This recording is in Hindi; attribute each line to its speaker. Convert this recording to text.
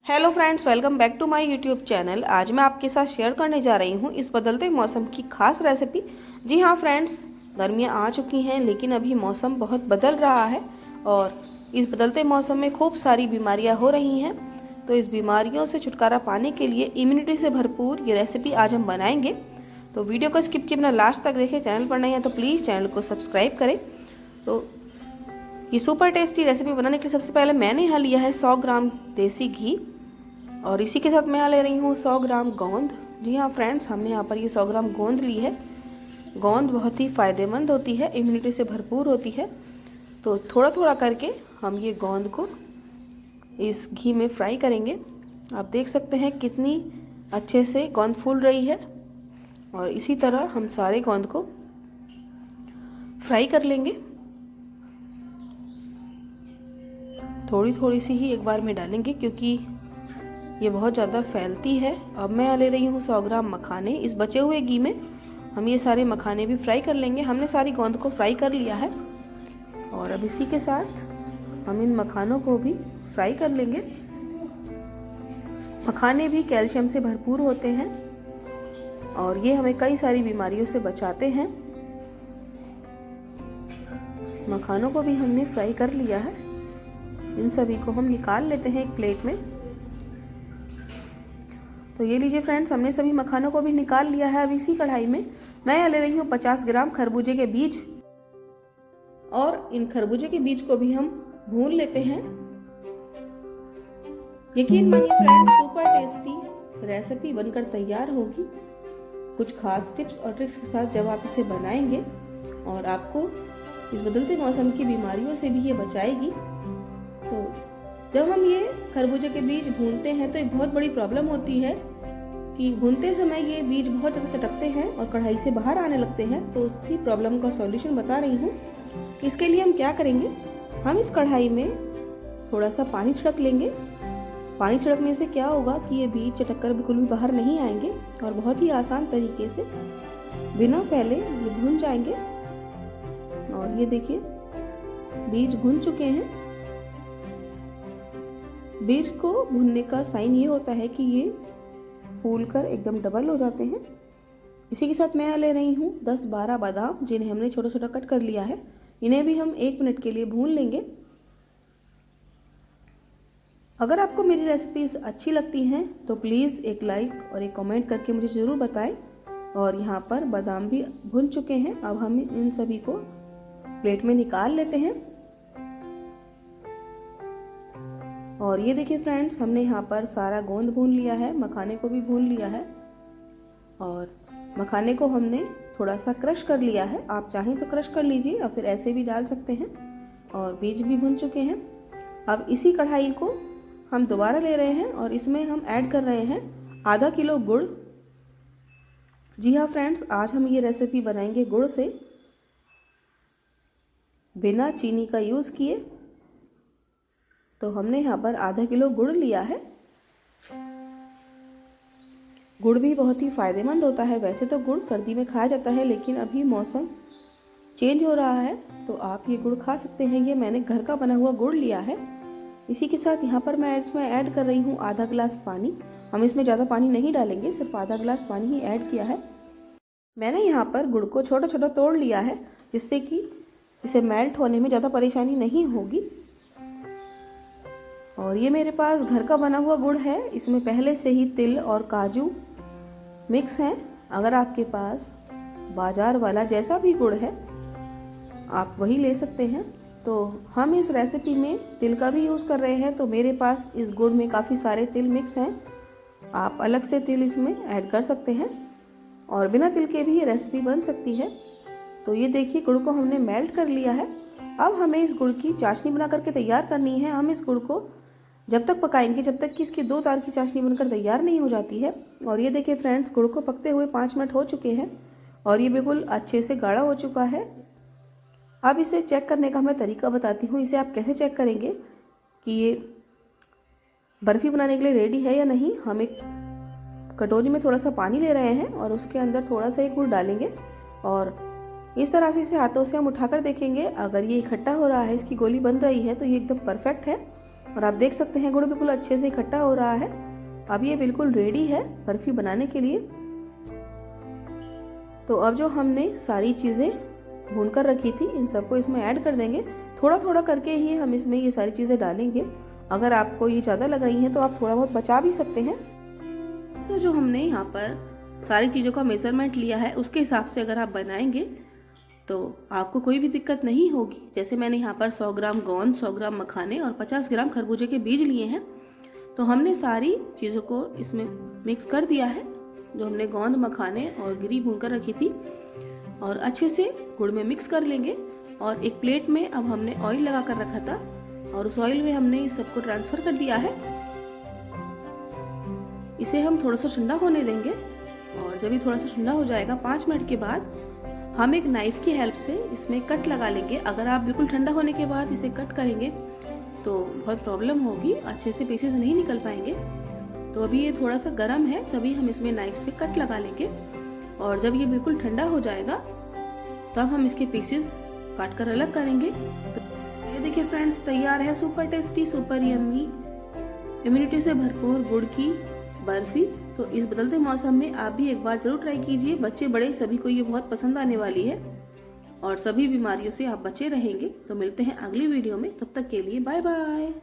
Speaker 1: Hello friends, welcome back to my YouTube channel. आज मैं आपके साथ शेयर करने जा रही हूँ इस बदलते मौसम की खास रेसिपी। जी हाँ फ्रेंड्स, गर्मियाँ आ चुकी हैं लेकिन अभी मौसम बहुत बदल रहा है और इस बदलते मौसम में खूब सारी बीमारियाँ हो रही हैं। तो इस बीमारियों से छुटकारा पाने के लिए इम्यूनिटी से भरपूर ये रेसिपी आज हम बनाएंगे। तो वीडियो को स्किप किए बिना लास्ट तक देखें। चैनल पर नहीं है तो प्लीज़ चैनल को सब्सक्राइब करें। तो ये सुपर टेस्टी रेसिपी बनाने के लिए सबसे पहले मैंने यहाँ लिया है 100 ग्राम देसी घी और इसी के साथ मैं यहाँ ले रही हूँ 100 ग्राम गोंद। जी हाँ फ्रेंड्स, हमने यहाँ पर ये 100 ग्राम गोंद ली है। गोंद बहुत ही फ़ायदेमंद होती है, इम्यूनिटी से भरपूर होती है। तो थोड़ा थोड़ा करके हम ये गोंद को इस घी में फ्राई करेंगे। आप देख सकते हैं कितनी अच्छे से गोंद फूल रही है और इसी तरह हम सारे गोंद को फ्राई कर लेंगे। थोड़ी थोड़ी सी ही एक बार में डालेंगे क्योंकि ये बहुत ज़्यादा फैलती है। अब मैं ले रही हूँ 100 ग्राम मखाने। इस बचे हुए घी में हम ये सारे मखाने भी फ्राई कर लेंगे। हमने सारी गोंद को फ्राई कर लिया है और अब इसी के साथ हम इन मखानों को भी फ्राई कर लेंगे। मखाने भी कैल्शियम से भरपूर होते हैं और ये हमें कई सारी बीमारियों से बचाते हैं। मखानों को भी हमने फ्राई कर लिया है। इन सभी को हम निकाल लेते हैं एक प्लेट में। तो ये लीजिए फ्रेंड्स, हमने सभी मखानों को भी निकाल लिया है। अब इसी कढ़ाई में मैं यहाँ ले रही हूँ 50 ग्राम खरबूजे के बीज और इन खरबूजे के बीज को भी हम भून लेते हैं। यकीन मानिए फ्रेंड्स, सुपर टेस्टी रेसिपी बनकर तैयार होगी कुछ खास टिप्स और ट्रिक्स के साथ जब आप इसे बनाएंगे और आपको इस बदलते मौसम की बीमारियों से भी ये बचाएगी। तो जब हम ये खरबूजे के बीज भूनते हैं तो एक बहुत बड़ी प्रॉब्लम होती है कि भूनते समय ये बीज बहुत ज़्यादा चटकते हैं और कढ़ाई से बाहर आने लगते हैं। तो उसी प्रॉब्लम का सॉल्यूशन बता रही हूँ। इसके लिए हम क्या करेंगे, हम इस कढ़ाई में थोड़ा सा पानी छिड़क लेंगे। पानी छिड़कने से क्या होगा कि ये बीज चटक कर बिल्कुल भी बाहर नहीं आएंगे और बहुत ही आसान तरीके से बिना फैले ये भून जाएंगे। और ये देखिए बीज भून चुके हैं। बीज को भूनने का साइन ये होता है कि ये फूलकर एकदम डबल हो जाते हैं। इसी के साथ मैं ले रही हूँ 10-12 बादाम, जिन्हें हमने छोटा छोटा कट कर लिया है। इन्हें भी हम 1 मिनट के लिए भून लेंगे। अगर आपको मेरी रेसिपीज़ अच्छी लगती हैं तो प्लीज़ एक लाइक और एक कमेंट करके मुझे ज़रूर बताएं। और यहाँ पर बादाम भी भून चुके हैं। अब हम इन सभी को प्लेट में निकाल लेते हैं। और ये देखिए फ्रेंड्स, हमने यहाँ पर सारा गोंद भून लिया है, मखाने को भी भून लिया है और मखाने को हमने थोड़ा सा क्रश कर लिया है। आप चाहें तो क्रश कर लीजिए या फिर ऐसे भी डाल सकते हैं। और बीज भी भून चुके हैं। अब इसी कढ़ाई को हम दोबारा ले रहे हैं और इसमें हम ऐड कर रहे हैं आधा किलो गुड़। जी हाँ फ्रेंड्स, आज हम ये रेसिपी बनाएंगे गुड़ से, बिना चीनी का यूज़ किए। तो हमने यहाँ पर आधा किलो गुड़ लिया है। गुड़ भी बहुत ही फ़ायदेमंद होता है। वैसे तो गुड़ सर्दी में खाया जाता है लेकिन अभी मौसम चेंज हो रहा है तो आप ये गुड़ खा सकते हैं। ये मैंने घर का बना हुआ गुड़ लिया है। इसी के साथ यहाँ पर मैं इसमें ऐड कर रही हूँ आधा गिलास पानी। हम इसमें ज़्यादा पानी नहीं डालेंगे, सिर्फ आधा गिलास पानी ही ऐड किया है। मैंने यहाँ पर गुड़ को छोटा छोटा तोड़ लिया है जिससे कि इसे मेल्ट होने में ज़्यादा परेशानी नहीं होगी। और ये मेरे पास घर का बना हुआ गुड़ है। इसमें पहले से ही तिल और काजू मिक्स हैं। अगर आपके पास बाजार वाला जैसा भी गुड़ है आप वही ले सकते हैं। तो हम इस रेसिपी में तिल का भी यूज़ कर रहे हैं, तो मेरे पास इस गुड़ में काफ़ी सारे तिल मिक्स हैं। आप अलग से तिल इसमें ऐड कर सकते हैं और बिना तिल के भी ये रेसिपी बन सकती है। तो ये देखिए गुड़ को हमने मेल्ट कर लिया है। अब हमें इस गुड़ की चाशनी बना करके तैयार करनी है। हम इस गुड़ को जब तक पकाएंगे जब तक कि इसकी 2 तार की चाशनी बनकर तैयार नहीं हो जाती है। और ये देखिए फ्रेंड्स, गुड़ को पकते हुए 5 मिनट हो चुके हैं और ये बिल्कुल अच्छे से गाढ़ा हो चुका है। अब इसे चेक करने का मैं तरीका बताती हूँ। इसे आप कैसे चेक करेंगे कि ये बर्फ़ी बनाने के लिए रेडी है या नहीं। हम एक कटोरी में थोड़ा सा पानी ले रहे हैं और उसके अंदर थोड़ा सा गुड़ डालेंगे और इस तरह से इसे हाथों से हम उठाकर देखेंगे। अगर ये इकट्ठा हो रहा है, इसकी गोली बन रही है, तो ये एकदम परफेक्ट है। और आप देख सकते हैं गुड़ बिल्कुल अच्छे से इकट्ठा हो रहा है। अब ये बिल्कुल रेडी है बर्फी बनाने के लिए। तो अब जो हमने सारी चीज़ें भून कर रखी थी इन सबको इसमें ऐड कर देंगे। थोड़ा थोड़ा करके ही हम इसमें ये सारी चीज़ें डालेंगे। अगर आपको ये ज़्यादा लग रही हैं तो आप थोड़ा बहुत बचा भी सकते हैं। तो जो हमने यहाँ पर सारी चीज़ों का मेजरमेंट लिया है उसके हिसाब से अगर आप बनाएंगे तो आपको कोई भी दिक्कत नहीं होगी। जैसे मैंने यहाँ पर 100 ग्राम गोंद, 100 ग्राम मखाने और 50 ग्राम खरबूजे के बीज लिए हैं। तो हमने सारी चीज़ों को इसमें मिक्स कर दिया है, जो हमने गोंद, मखाने और गिरी भून कर रखी थी, और अच्छे से गुड़ में मिक्स कर लेंगे। और एक प्लेट में अब हमने ऑयल लगा कर रखा था और उस ऑयल में हमने इस सबको ट्रांसफ़र कर दिया है। इसे हम थोड़ा सा ठंडा होने देंगे और जब ये थोड़ा सा ठंडा हो जाएगा 5 मिनट के बाद हम एक नाइफ की हेल्प से इसमें कट लगा लेंगे। अगर आप बिल्कुल ठंडा होने के बाद इसे कट करेंगे तो बहुत प्रॉब्लम होगी, अच्छे से पीसेस नहीं निकल पाएंगे। तो अभी ये थोड़ा सा गर्म है, तभी हम इसमें नाइफ से कट लगा लेंगे। और जब ये बिल्कुल ठंडा हो जाएगा तब हम इसके पीसेस काट कर अलग करेंगे। तो ये देखिए फ्रेंड्स, तैयार है super tasty, super yummy, immunity से भरपूर गुड़ की बर्फी। तो इस बदलते मौसम में आप भी एक बार जरूर ट्राई कीजिए। बच्चे बड़े सभी को ये बहुत पसंद आने वाली है और सभी बीमारियों से आप बचे रहेंगे। तो मिलते हैं अगली वीडियो में, तब तक के लिए बाय बाय।